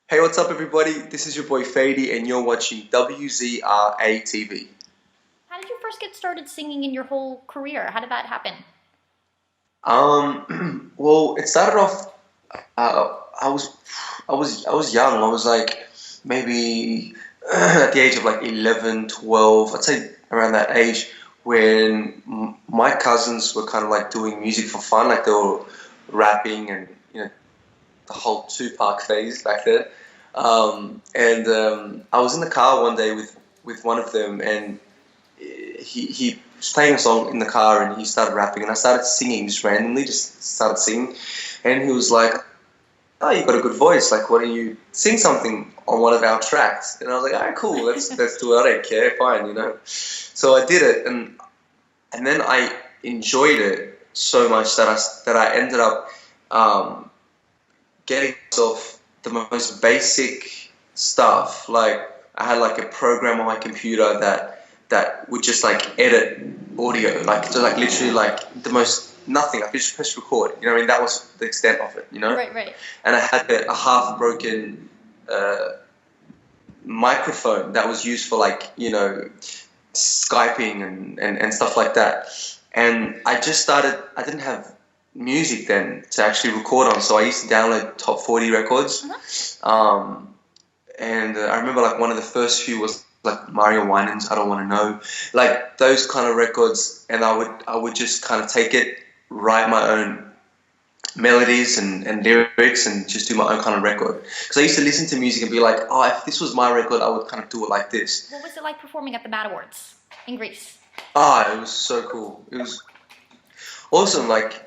Hey, what's up, everybody? This is your boy Faydee, and you're watching WZRA TV. How did you first get started singing in your whole career? How did that happen? Well, it started off. I was young. I was like maybe at the age of like 11, 12. I'd say around that age when my cousins were kind of like doing music for fun, like they were rapping and the whole Tupac phase back then. And I was in the car one day with one of them, and he was playing a song in the car, and he started rapping, and I started singing just randomly, just started singing, and he was like, "Oh, you got a good voice. Like, why don't you sing something on one of our tracks?" And I was like, "All right, cool. Let's do it. I don't care. Fine." So I did it, and then I enjoyed it so much that I ended up um, getting myself the most basic stuff. Like I had like a program on my computer that would just like edit audio, like so like literally like the most nothing. I could just press record. You know what I mean? That was the extent of it. Right, right. And I had a half broken uh, microphone that was used for like Skyping and stuff like that. And I just started. I didn't have music then to actually record on, so I used to download top 40 records. Um, and I remember like one of the first few was like Mario Winans, I Don't Want to Know, like those kind of records. And I would just kind of take it, write my own melodies and lyrics, and just do my own kind of record. Because I used to listen to music and be like, oh, if this was my record, I would kind of do it like this. What was it like performing at the Mad Awards in Greece? Ah, it was so cool. It was awesome. Like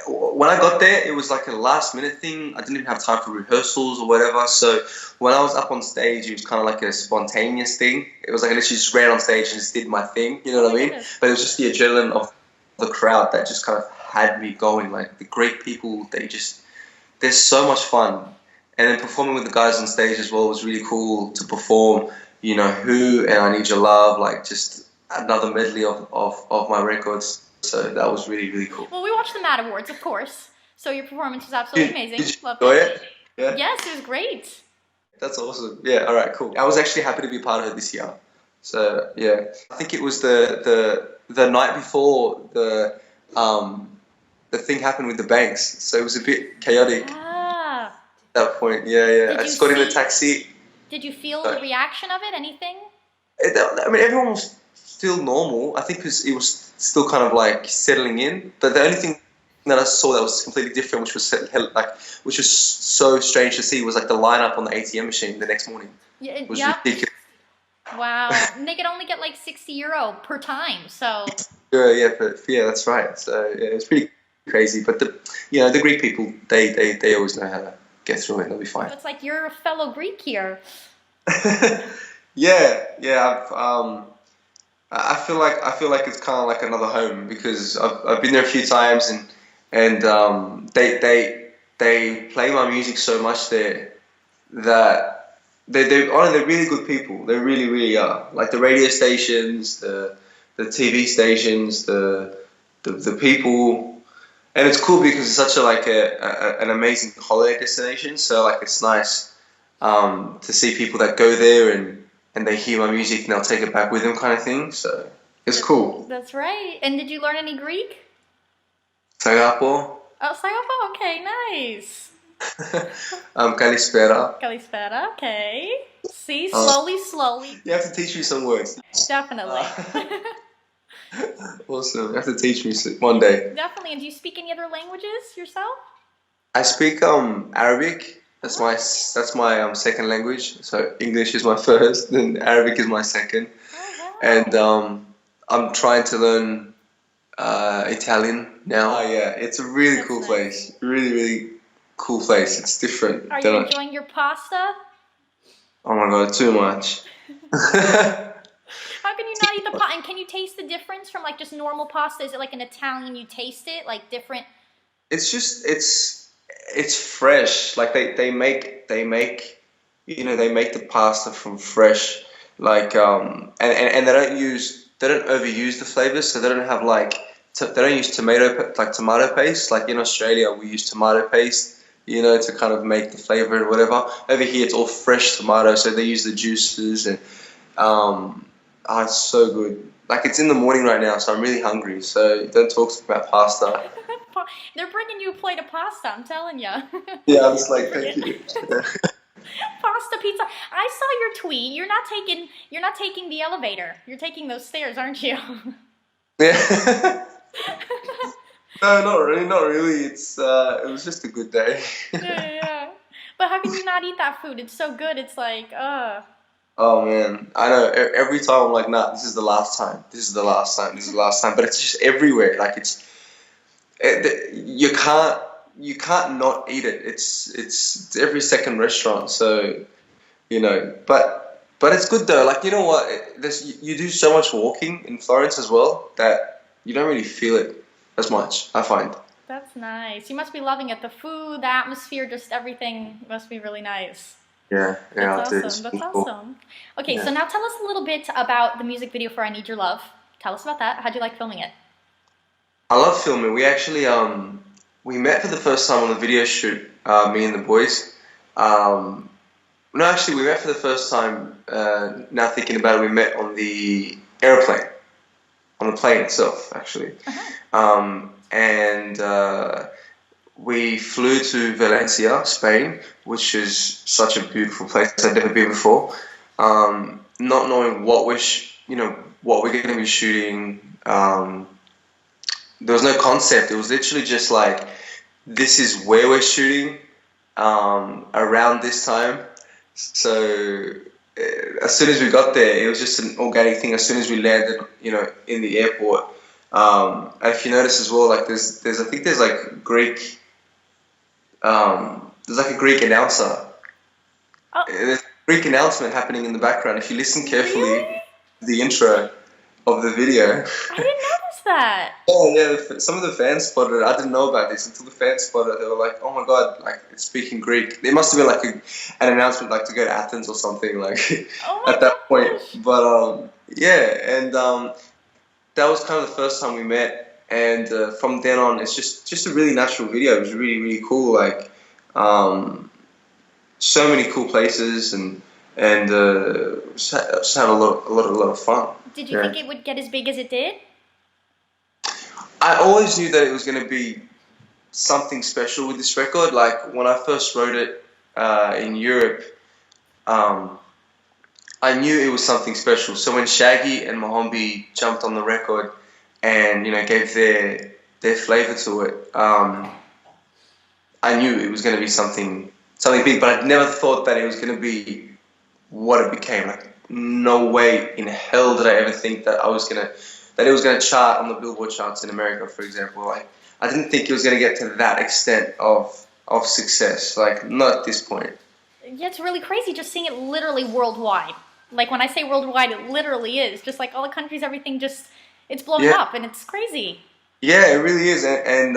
when I got there, it was like a last minute thing. I didn't even have time for rehearsals or whatever. So when I was up on stage, it was kind of like a spontaneous thing. It was like I literally just ran on stage and just did my thing. You know Oh what my I mean? goodness. But it was just the adrenaline of the crowd that just kind of had me going. Like the great people, they're so much fun. And then performing with the guys on stage as well was really cool to perform. Who and I Need Your Love, like just another medley of my records. So that was really, really cool. Well, we watched the Mad Awards, of course. So your performance was absolutely Did amazing. you Loved enjoy it. it? Yeah, Yes, it was great. that's awesome. Yeah, all right, cool. I was actually happy to be part of it this year. So yeah, I think it was the night before the thing happened with the banks. So it was a bit chaotic at Ah. that point. Yeah, yeah. I Did you just got in the see? taxi. Did you feel the So, reaction of it? Anything? I mean, everyone was still normal. I think it was still kind of like settling in. But the only thing that I saw that was completely different, which was so strange to see, was like the lineup on the ATM machine the next morning. Yeah, It was yep. ridiculous. Wow. And they could only get like 60 euro per time. So Yeah, but yeah, that's right. So yeah, it's pretty crazy. But the Greek people, they always know how to get through it. They'll be fine. it's like you're a fellow Greek here. Yeah, yeah. I feel like it's kind of like another home because I've been there a few times, and they play my music so much there that they're really good people. They really really are. Like the radio stations, the TV stations, the people, and it's cool because it's such an amazing holiday destination. So like it's nice to see people that go there and they hear my music and they'll take it back with them kind of thing. So it's cool. That's right. And did you learn any Greek? Tagapo, Oh, Singapore. Okay, nice. Kalispera. Kalispera. Okay. See, Uh, slowly, slowly. you have to teach me some words. Definitely. Awesome. You have to teach me one day. Definitely. And do you speak any other languages yourself? I speak Arabic. That's Oh, my second language. So English is my first, then Arabic is my second. oh And wow. I'm trying to learn Italian now. Oh yeah, it's a really That's cool nice. place. Really, really cool place. It's different Are you than enjoying your pasta? oh my god, too much. How can you not eat the pasta? And can you taste the difference from like just normal pasta? Is it like an Italian, you taste it like different? It's just it's fresh. Like they make the pasta from fresh, like and they don't overuse the flavors, so they don't have like they don't use tomato paste. Like in Australia we use tomato paste to kind of make the flavor and whatever. Over here, it's all fresh tomato, so they use the juices and it's so good. Like it's in the morning right now, so I'm really hungry. So don't talk to me about pasta. They're bringing you a plate of pasta. I'm telling you. Yeah, I'm just like, thank you. Pasta pizza. I saw your tweet. You're not taking the elevator. You're taking those stairs, aren't you? Yeah. No, not really, not really. It was just a good day. Yeah. But how can you not eat that food? It's so good. It's like, Oh man, I know. Every time I'm like, nah, this is the last time. This is the last time. This is the last time. But it's just everywhere. Like you can't not eat it. It's every second restaurant. So but it's good though. Like you know what? You do so much walking in Florence as well that you don't really feel it as much. I find. that's nice. You must be loving it. The food, the atmosphere, just everything must be really nice. Yeah, yeah, That's I do. It's awesome. That's really cool. awesome. Okay, Yeah. so now tell us a little bit about the music video for I Need Your Love. Tell us about that. How'd you like filming it? I love filming. We actually we met for the first time on the video shoot. Me and the boys. Um, no, actually, we met for the first time. Now thinking about it, we met on the airplane, on the plane itself, actually. Uh-huh. And we flew to Valencia, Spain, which is such a beautiful place. I'd never been before. Not knowing what we're going to be shooting. There was no concept. It was literally just like, this is where we're shooting around this time. So as soon as we got there, it was just an organic thing. As soon as we landed, in the airport. And if you notice as well, like I think there's like Greek. There's like a Greek announcer. Oh, There's a Greek announcement happening in the background. If you listen carefully really? to the intro of the video. I didn't notice that. Oh yeah, some of the fans spotted it. I didn't know about this until the fans spotted it. They were like, "Oh my god, like it's speaking Greek." It must have been like an announcement, like to go to Athens or something, like Oh my at that point. gosh. But yeah, and that was kind of the first time we met, and from then on, it's just a really natural video. It was really really cool. Like so many cool places, and just had a lot of fun. Did you Yeah. think it would get as big as it did? I always knew that it was going to be something special with this record. Like when I first wrote it in Europe, I knew it was something special. So when Shaggy and Mohombi jumped on the record and gave their flavor to it, I knew it was going to be something big. But I never thought that it was going to be what it became. Like no way in hell did I ever think that it was gonna chart on the Billboard charts in America, for example. Like I didn't think it was gonna get to that extent of success. Like not at this point. Yeah, it's really crazy just seeing it literally worldwide. Like when I say worldwide, it literally is. Just like all the countries, everything it's blowing Yeah. up and it's crazy. Yeah, it really is, and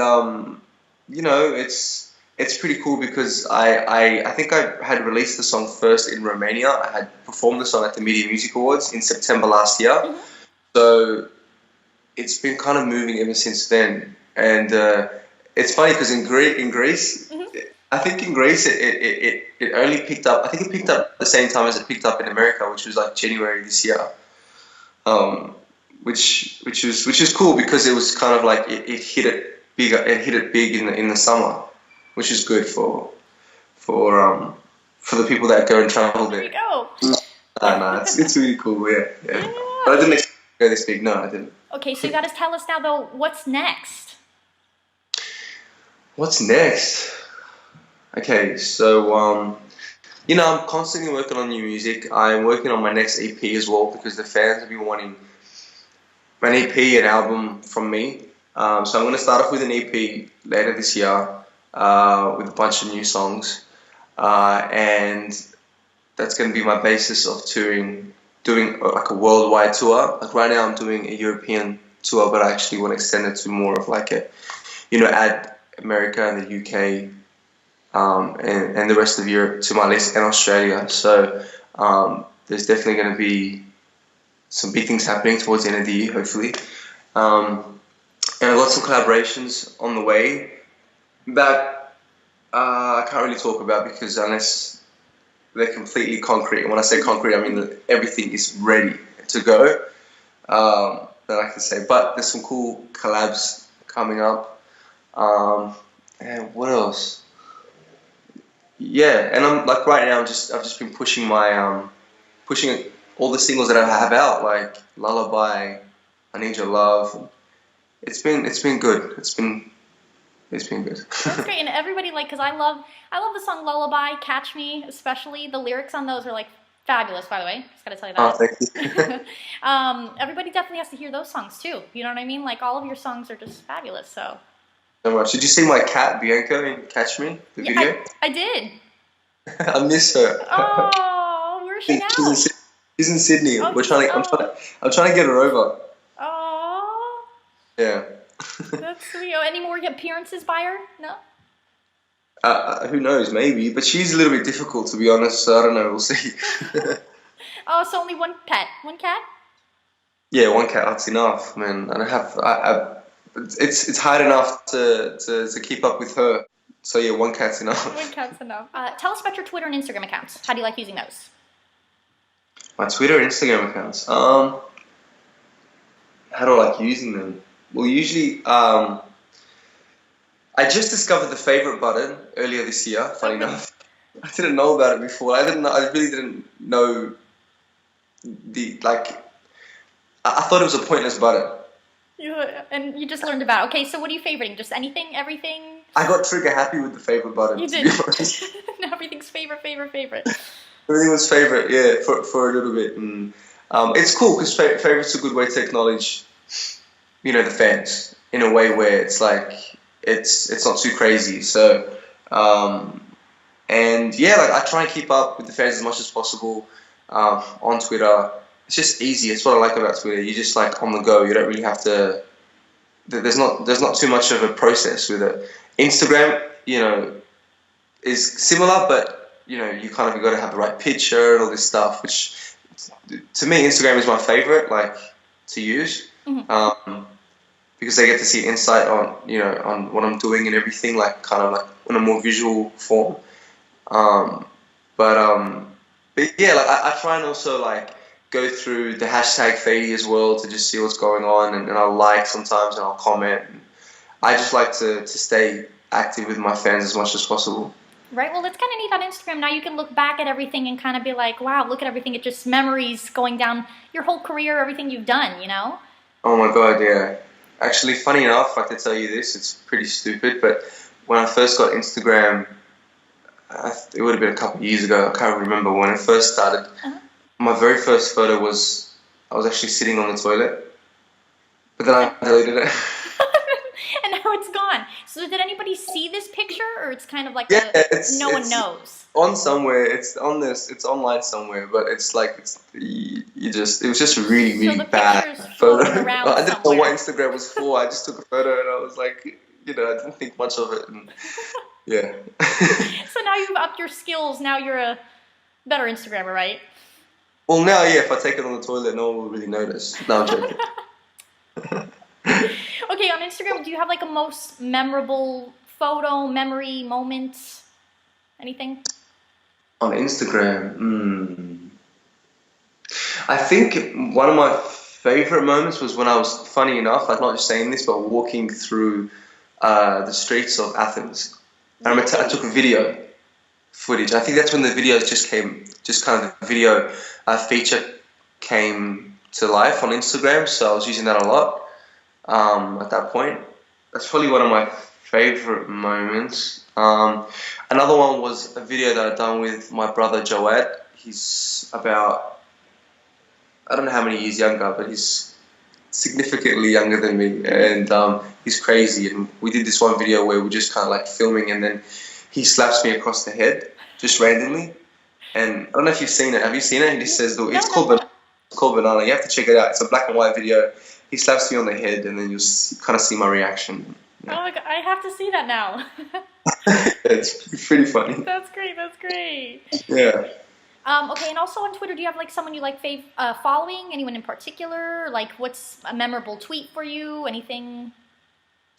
it's pretty cool because I think I had released the song first in Romania. I had performed the song at the Media Music Awards in September last year. Mhm. So it's been kind of moving ever since then. And it's funny because in Greece, Mhm. I think in Greece it only picked up. I think it picked up at the same time as it picked up in America, which was like January this year. Which is cool because it was kind of like it hit it big. It hit it big in the summer, which is good for the people that go and travel There you there. go. No, it's really cool. Yeah. Yeah. But I didn't expect it to go this big. No, I didn't. Okay, so you got to tell us now though, what's next? What's next? Okay, so I'm constantly working on new music. I'm working on my next EP as well because the fans have been wanting an EP, an album from me. So I'm going to start off with an EP later this year with a bunch of new songs, and that's going to be my basis of touring, doing like a worldwide tour. Like right now, I'm doing a European tour, but I actually want to extend it to more of like add America and the UK and the rest of Europe to my list and Australia. So there's definitely going to be some big things happening towards the end of the year, hopefully. And I've got some collaborations on the way. About I can't really talk about because unless they're completely concrete, and when I say concrete, I mean that everything is ready to go. That I can say. But there's some cool collabs coming up. And what else? Yeah, and I'm like right now. I've just been pushing pushing all the singles that I have out, like Lullaby, I Need Your Love. It's been good. It's been good. That's great, and everybody like because I love the song Lullaby, Catch Me, especially the lyrics on those are like fabulous. By the way, just gotta tell you Oh, that. thank you. Everybody definitely has to hear those songs too. You know what I mean? Like all of your songs are just fabulous. So So much. Did you see my cat Bianca in Catch Me, the yeah, video? I did. I miss her. Oh, where's she She's in, now? she's in Sydney. Oh, We're she's trying to, I'm trying to get her over. oh, Yeah. that's sweet. Oh, any more appearances by her? No. Who knows? Maybe, but she's a little bit difficult to be honest. So I don't know. We'll see. Oh, so only one pet, one cat. Yeah, one cat. That's enough, man. I don't have. It's hard enough to keep up with her. So yeah, one cat's One enough. cat's enough. Tell us about your Twitter and Instagram accounts. How do you like using those? My Twitter, and Instagram accounts. How do I like using them? Well, usually, I just discovered the favorite button earlier this year. Oh, Funny really? enough, I didn't know about it before. I didn't. I really didn't know the like. I thought it was a pointless button. And you just learned about it. Okay, so what are you favoriting? Just anything, everything? I got trigger happy with the favorite button. You To be did. honest, Everything's favorite, favorite, favorite. everything was favorite. Yeah, for a little bit, and it's cool because favorite's a good way to acknowledge, the fans in a way where it's like it's not too crazy. So, um, and yeah, like I try and keep up with the fans as much as possible on Twitter. It's just easy. It's what I like about Twitter. You just like on the go. You don't really have to. There's not too much of a process with it. Instagram, is similar, but you kind of got to have the right picture and all this stuff. Which to me, Instagram is my favorite, like to use, Mhm. because I get to see insight on on what I'm doing and everything, like kind of like in a more visual form. Um, but yeah, like I try and also like go through the hashtag Faydee as well to just see what's going on, and I'll like sometimes and I'll comment. And I just like to stay active with my fans as much as possible. Right. Well, it's kind of neat on Instagram. Now you can look back at everything and kind of be like, wow, look at everything. It just memories going down your whole career, everything you've done, you know? Oh my God, yeah. Actually, funny enough, I can tell you this. It's pretty stupid, but when I first got Instagram, it would have been a couple of years ago. I can't remember when it first started. Uh-huh. My very first photo was I was actually sitting on the toilet, but then I deleted it. And now it's gone. So did anybody see this picture, or it's kind of like Yeah, no one knows? on somewhere. It's on this. It's online somewhere, but it's like you just. It was just a really So really the bad picture's photo. floating around I didn't know what somewhere. Instagram was for. I just took a photo and I was like, I didn't think much of it. And yeah. So now you've upped your skills. Now you're a better Instagrammer, right? Well, now yeah, if I take it on the toilet, no one will really notice. No, I'm joking. Okay, on Instagram, do you have like a most memorable photo, memory, moment, anything? On Instagram, I think one of my favorite moments was when I was, funny enough, like not just saying this, but walking through the streets of Athens. And I took a video footage. I think that's when the videos just kind of the video feature came to life on Instagram. So I was using that a lot at that point. That's probably one of my favorite moments. Another one was a video that I'd done with my brother Joad. He's about, I don't know how many years younger, but he's significantly younger than me, and he's crazy. And we did this one video where we're just kind of like filming, and then he slaps me across the head just randomly. And I don't know if you've seen it. Have you seen it? He just says, No, "It's no, called no. banana." It's called banana. You have to check it out. It's a black and white video. He slaps me on the head, and then kind of see my reaction. Oh Yeah. my God, I have to see that now. It's pretty funny. That's great. That's great. Yeah. Okay, and also on Twitter, do you have like someone you like following? Anyone in particular? Like, what's a memorable tweet for you? Anything?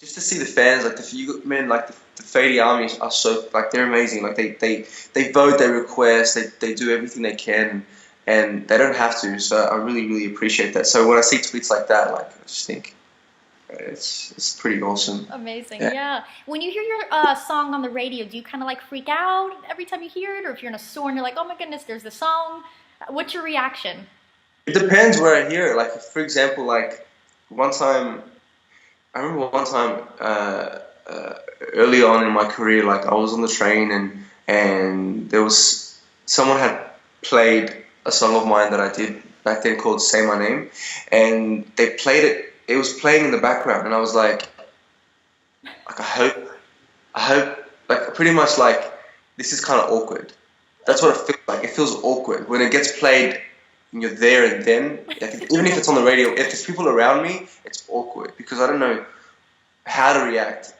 just to see the fans, like the Faydee army are so like they're amazing. Like they vote, they request, they do everything they can, and they don't have to. So I really really appreciate that. So when I see tweets like that, like I just think it's pretty awesome. Amazing, Yeah. yeah. When you hear your song on the radio, do you kind of like freak out every time you hear it, or if you're in a store and you're like, oh my goodness, there's the song? What's your reaction? It depends where I hear it. Like for example, like one time. I remember one time early on in my career, like I was on the train and there was someone had played a song of mine that I did back then called "Say My Name," and they played it. It was playing in the background, and I was like I hope, like pretty much like this is kind of awkward. That's what it feels like. It feels awkward when it gets played and you're there and then, like, even if it's on the radio, if there's people around me, it's awkward because I don't know how to react.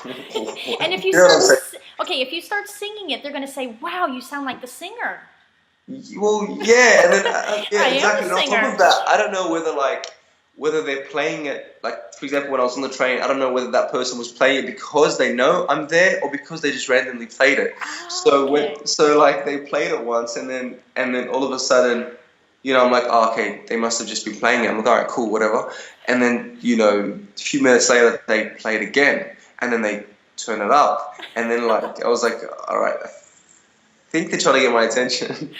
And if you You know what I'm start, saying? okay, if you start singing it, they're gonna say, wow, you sound like the singer. Well, yeah, and then yeah, I am exactly. the And on top singer. of that, I don't know whether they're playing it like, for example, when I was on the train, I don't know whether that person was playing it because they know I'm there or because they just randomly played it. Ah, okay. So like they played it once and then all of a sudden, I'm like, oh, okay, they must have just been playing it. I'm like, all right, cool, whatever. And then, a few minutes later, they play it again, and then they turn it up, and then like I was like, all right, I think they're trying to get my attention.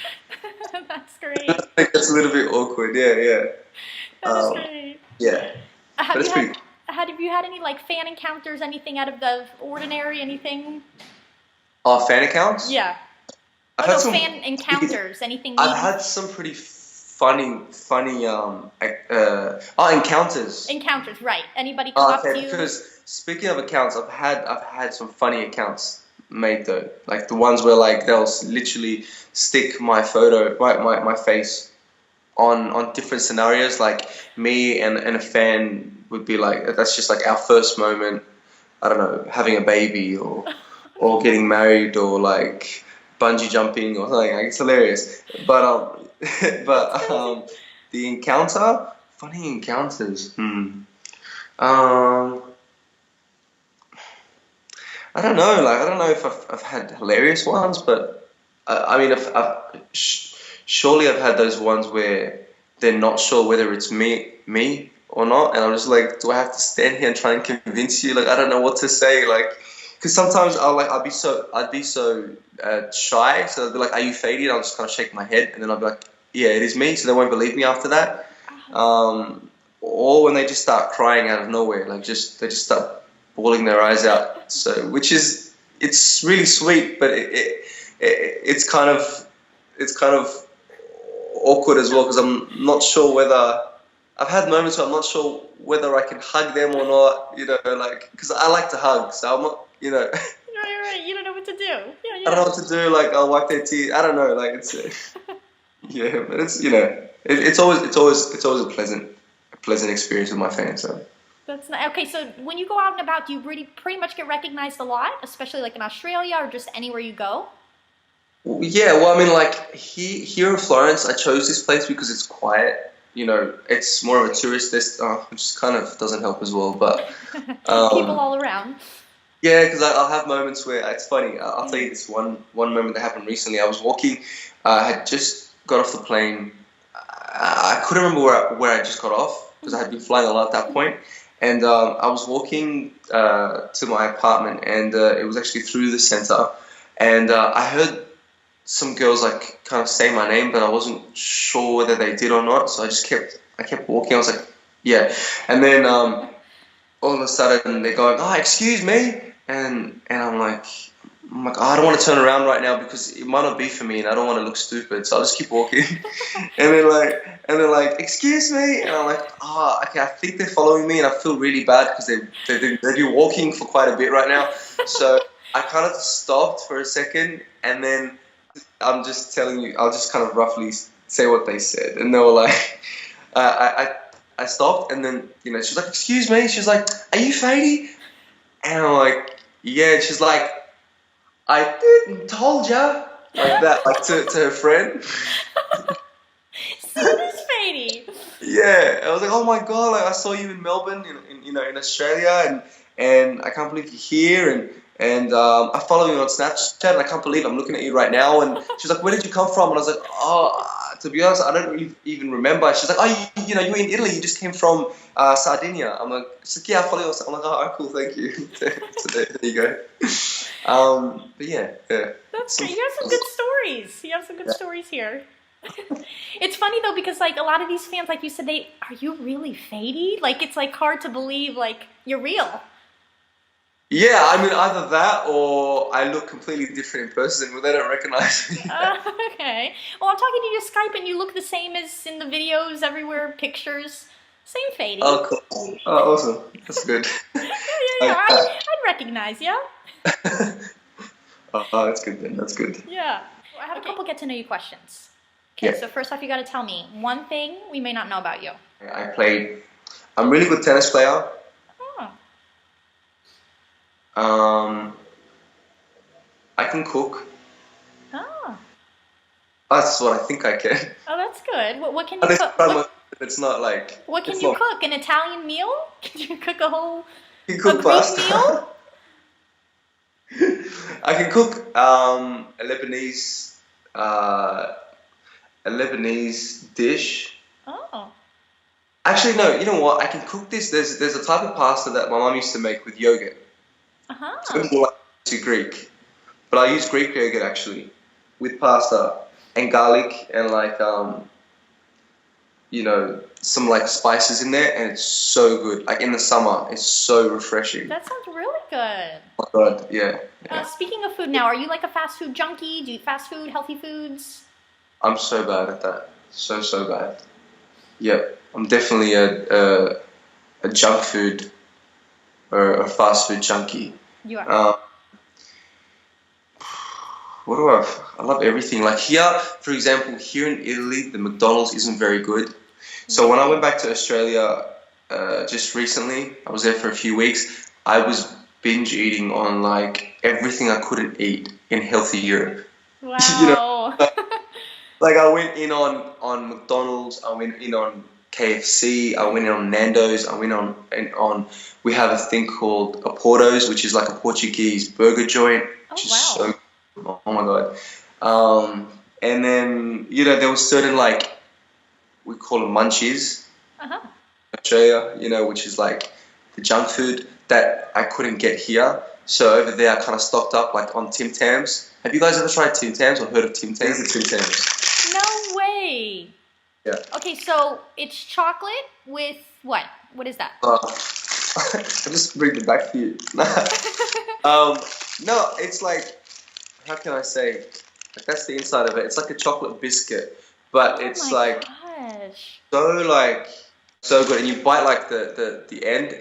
That's great. I think that's a little bit awkward. Yeah. That is Um, great. yeah, but Have it's you pretty. have you had any like fan encounters? Anything out of the ordinary? Anything? Oh, fan accounts? Yeah. I've Oh had no, some. fan encounters. Anything I've neat? had some pretty funny encounters. Encounters, right? Anybody come up Okay, to you? because speaking of accounts, I've had some funny accounts made though. Like the ones where like they'll literally stick my photo, my face on different scenarios. Like me and a fan would be like, that's just like our first moment. I don't know, having a baby or getting married or like bungee jumping or something. Like, it's hilarious. But the funny encounters. Um, I don't know. Like I don't know if I've had hilarious ones, but I mean, surely I've had those ones where they're not sure whether it's me or not, and I'm just like, do I have to stand here and try and convince you? Like I don't know what to say. Like, because sometimes I'd be so shy, so I'd be like, "Are you Faydee?" And I'll just kind of shake my head, and then I'll be like, "Yeah, it is me," so they won't believe me after that. Or when they just start crying out of nowhere, like they just start bawling their eyes out. So, it's really sweet, but it's kind of awkward as well because I'm not sure whether I've had moments where I'm not sure whether I can hug them or not. Like because I like to hug, so I'm not. Right. You don't know what to do. Yeah, I don't know what to do. Like I'll wipe their tears. I don't know. Like it's yeah, but it's always a pleasant experience with my fans. So. That's not, okay. So when you go out and about, do you pretty much get recognized a lot, especially like in Australia or just anywhere you go? Yeah, well, I mean, like here in Florence, I chose this place because it's quiet. It's more of a tourist which kind of doesn't help as well. But People all around. yeah, because I'll have moments where it's funny. I'll tell you this one moment that happened recently. I was walking. I had just got off the plane. I couldn't remember where I just got off because I had been flying a lot at that point. And I was walking to my apartment, and it was actually through the center. And I heard some girls like kind of say my name, but I wasn't sure whether they did or not. So I kept walking. I was like, yeah. And then all of a sudden they're going, "Oh, excuse me," and I'm like, oh, I don't want to turn around right now because it might not be for me, and I don't want to look stupid. So I'll just keep walking. and they're like, "Excuse me," and I'm like, okay, I think they're following me, and I feel really bad because they've been walking for quite a bit right now. So I kind of stopped for a second, and then I'm just telling you, I'll just kind of roughly say what they said, and they were like, I stopped, and then she's like, "Excuse me," she's like, "Are you Faydee?" And I'm like, "Yeah," and she's like, "I didn't told ya," like that, like to her friend. See this, Faydee. Yeah, I was like, "Oh my god!" Like I saw you in Melbourne, in Australia, and I can't believe you're here, and I follow you on Snapchat, and I can't believe I'm looking at you right now. And she's like, where did you come from? And I was like, oh, to be honest, I don't even remember. She's like, oh, you know, you were in Italy. You just came from Sardinia. I'm like, she's like, yeah, I follow you. I'm like, oh, cool, thank you. So there you go. But yeah. That's great. You have some good stories. You have some good stories here. It's funny though, because like a lot of these fans, like you said, are you really Faydee? Like it's like hard to believe like you're real. Yeah, I mean either that or I look completely different in person, but they don't recognize me. Okay. Well, I'm talking to you Skype, and you look the same as in the videos everywhere, pictures. Same Faydee. Oh, cool. Oh, awesome. That's good. Yeah. I'd recognize you. Oh, that's good then. That's good. Yeah. I have a couple get to know you questions. Okay, so first off, you got to tell me one thing we may not know about you. I'm a really good tennis player. Oh. I can cook. Oh. That's what I think I can. Oh, that's good. What can you cook? It's not like. What can you cook? An Italian meal? Can you cook a Greek meal? I can cook a Lebanese dish. Oh. Actually, no. You know what? I can cook this. There's a type of pasta that my mom used to make with yogurt. Uh-huh. So it's more like to Greek, but I use Greek yogurt actually with pasta and garlic and like you know, some like spices in there, and it's so good. Like in the summer, it's so refreshing. That sounds really good. Oh my God, yeah. Speaking of food now, are you like a fast food junkie? Do you eat fast food, healthy foods? I'm so bad at that. So bad. Yep. I'm definitely a junk food or a fast food junkie. You are. What do I love everything. Like here, for example, here in Italy, the McDonald's isn't very good. So when I went back to Australia just recently, I was there for a few weeks, I was binge eating on like everything I couldn't eat in healthy Europe. Wow. You know, like I went in on McDonald's, I went in on KFC, I went in on Nando's, I went on we have a thing called a Porto's, which is like a Portuguese burger joint, which is so, oh my God. And then, you know, there was certain like, we call them munchies, Australia, you know, which is like the junk food that I couldn't get here. So over there I kind of stocked up like on Tim Tams. Have you guys ever tried Tim Tams or heard of Tim Tams? These are Tim Tams. No way. Yeah. Okay, so it's chocolate with what? What is that? I'll just bring it back for you. No, it's like, how can I say? Like that's the inside of it. It's like a chocolate biscuit, but it's like so good. And you bite like the end,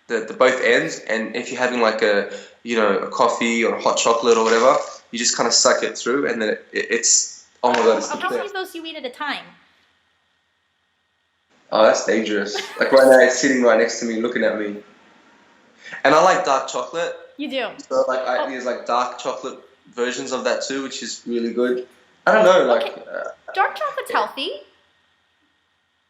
the both ends, and if you're having like a coffee or a hot chocolate or whatever, you just kind of suck it through, and then it's oh my God. It's how many of those do you eat at a time? Oh, that's dangerous. Like right now, it's sitting right next to me, looking at me. And I like dark chocolate. You do? So like there's like dark chocolate versions of that too, which is really good. I don't know, like... dark chocolate's healthy.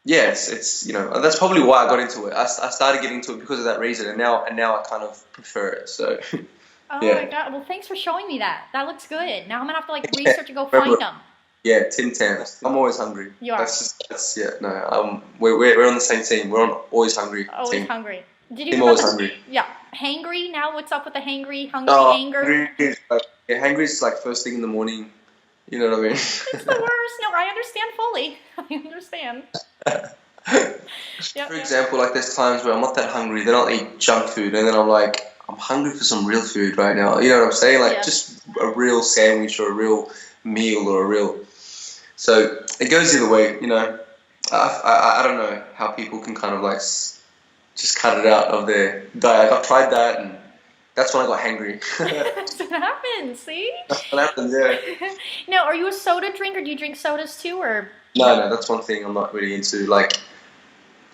Yes, it's, that's probably why I got into it. I started getting into it because of that reason, and now I kind of prefer it, so... Oh my God, well thanks for showing me that. That looks good. Now I'm gonna have to like research and go find them. Yeah, Tim Tams. I'm always hungry. You are. We're on the same team. We're on always hungry. Always hungry. Did you team always hungry. Yeah, hangry. Now what's up with the hangry, anger? Hangry is like first thing in the morning. You know what I mean? It's the worst. No, I understand fully. I understand. For example, like there's times where I'm not that hungry, then I'll eat junk food, and then I'm like, I'm hungry for some real food right now. You know what I'm saying? Like just a real sandwich or a real meal or a real... So it goes either way, you know. I don't know how people can kind of like just cut it out of their diet. I've tried that, and that's when I got hangry. That's what happens, see? That's what happens, yeah. Now, are you a soda drinker? Do you drink sodas too, or? No, that's one thing I'm not really into. Like,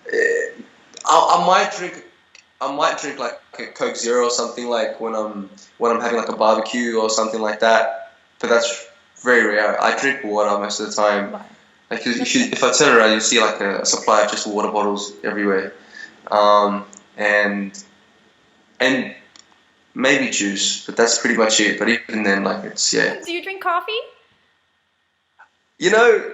I might drink like a Coke Zero or something, like when I'm having like a barbecue or something like that. But that's very rare. I drink water most of the time. Like if I turn around, you see like a supply of just water bottles everywhere. And and maybe juice, but that's pretty much it. But even then, like it's yeah. Do you drink coffee? You know,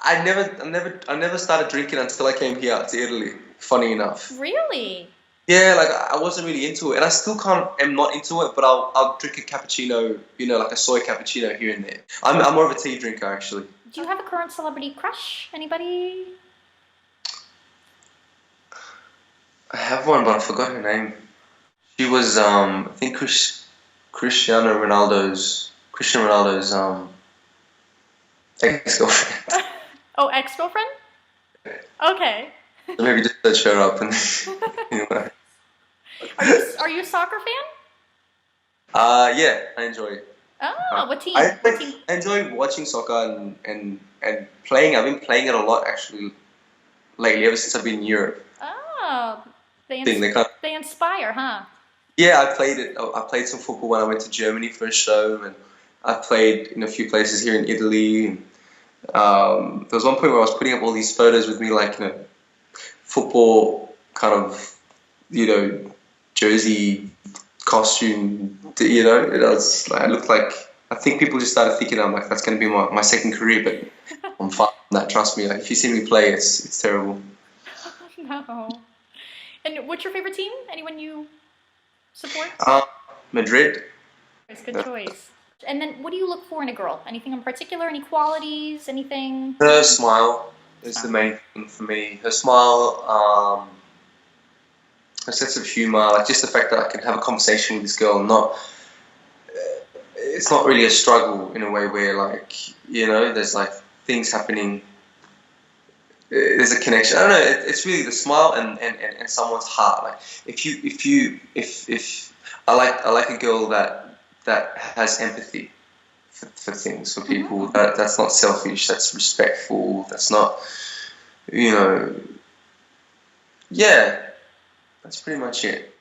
I never started drinking until I came here to Italy. Funny enough. Really? Yeah, like I wasn't really into it, and I still can't am not into it. But I'll drink a cappuccino, you know, like a soy cappuccino here and there. I'm more of a tea drinker actually. Do you have a current celebrity crush? Anybody? I have one, but I forgot her name. She was I think Cristiano Ronaldo's ex-girlfriend. Oh, ex-girlfriend? Okay. So maybe just search her up and anyway. Are you a soccer fan? Yeah, I enjoy it. Oh, what team? I What team? enjoy watching soccer and playing. I've been playing it a lot actually lately, ever since I've been in Europe. Oh, they Thing they kind of, they inspire, huh? yeah, I played it. I played some football when I went to Germany for a show, and I played in a few places here in Italy. There was one point where I was putting up all these photos with me, like, you know, football kind of, you know, jersey costume. You know, it was like, I looked like. I think people just started thinking I'm like that's going to be my second career, but I'm fine with that. Trust me. Like if you see me play, it's terrible. No. And what's your favorite team? Anyone you support? Madrid. It's a good choice. And then, what do you look for in a girl? Anything in particular? Any qualities? Anything? Her smile is the main thing for me. Her smile, her sense of humor, like just the fact that I can have a conversation with this girl and not. It's not really a struggle in a way where, like, you know, there's like things happening. There's a connection. I don't know. It's really the smile and someone's heart. Like if I like a girl that has empathy for things, for people. That's not selfish. That's respectful. That's not, you know. Yeah, that's pretty much it.